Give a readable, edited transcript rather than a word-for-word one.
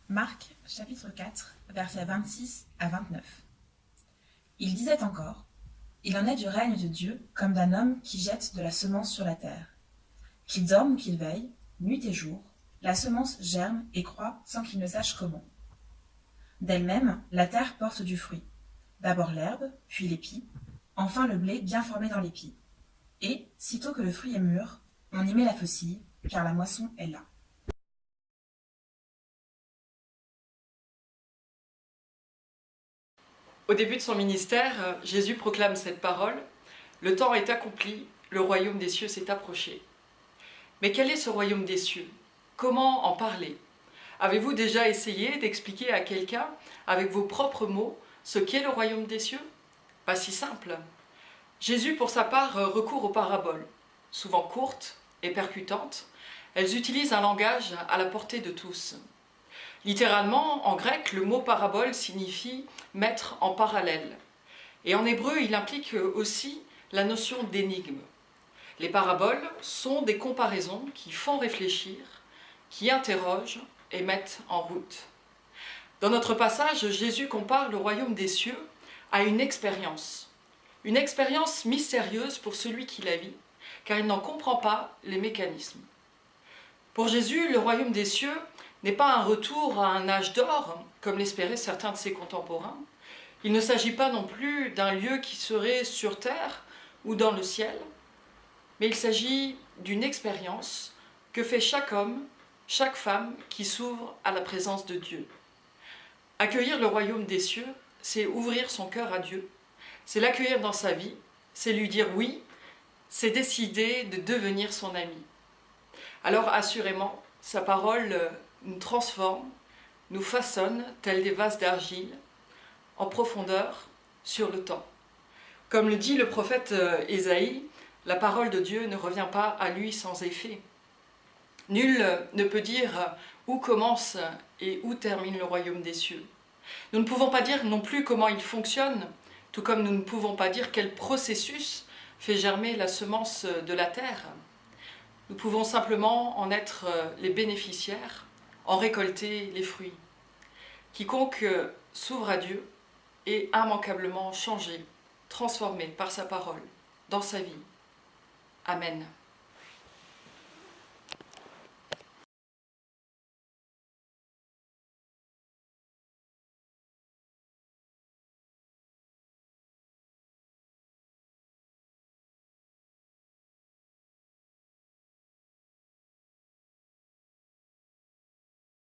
Marc, chapitre 4, versets 26 à 29. Il disait encore, « Il en est du règne de Dieu comme d'un homme qui jette de la semence sur la terre. Qu'il dorme ou qu'il veille, nuit et jour, la semence germe et croît sans qu'il ne sache comment. D'elle-même, la terre porte du fruit. D'abord l'herbe, puis l'épi, enfin le blé bien formé dans l'épi. Et, sitôt que le fruit est mûr, on y met la faucille, car la moisson est là. » Au début de son ministère, Jésus proclame cette parole « Le temps est accompli, le royaume des cieux s'est approché ». Mais quel est ce royaume des cieux? Comment en parler? Avez-vous déjà essayé d'expliquer à quelqu'un, avec vos propres mots, ce qu'est le royaume des cieux? Pas si simple. Jésus, pour sa part, recourt aux paraboles, souvent courtes et percutantes. Elles utilisent un langage à la portée de tous. Littéralement, en grec, le mot parabole signifie mettre en parallèle. Et en hébreu, il implique aussi la notion d'énigme. Les paraboles sont des comparaisons qui font réfléchir, qui interrogent et mettent en route. Dans notre passage, Jésus compare le royaume des cieux à une expérience mystérieuse pour celui qui la vit, car il n'en comprend pas les mécanismes. Pour Jésus, le royaume des cieux n'est pas un retour à un âge d'or, comme l'espéraient certains de ses contemporains. Il ne s'agit pas non plus d'un lieu qui serait sur terre ou dans le ciel, mais il s'agit d'une expérience que fait chaque homme, chaque femme qui s'ouvre à la présence de Dieu. Accueillir le royaume des cieux, c'est ouvrir son cœur à Dieu, c'est l'accueillir dans sa vie, c'est lui dire oui, c'est décider de devenir son ami. Alors assurément, sa parole nous transforme, nous façonne, tels des vases d'argile, en profondeur, sur le temps. Comme le dit le prophète Ésaïe, la parole de Dieu ne revient pas à lui sans effet. Nul ne peut dire où commence et où termine le royaume des cieux. Nous ne pouvons pas dire non plus comment il fonctionne, tout comme nous ne pouvons pas dire quel processus fait germer la semence de la terre. Nous pouvons simplement en être les bénéficiaires, en récolter les fruits. Quiconque s'ouvre à Dieu est immanquablement changé, transformé par sa parole, dans sa vie. Amen.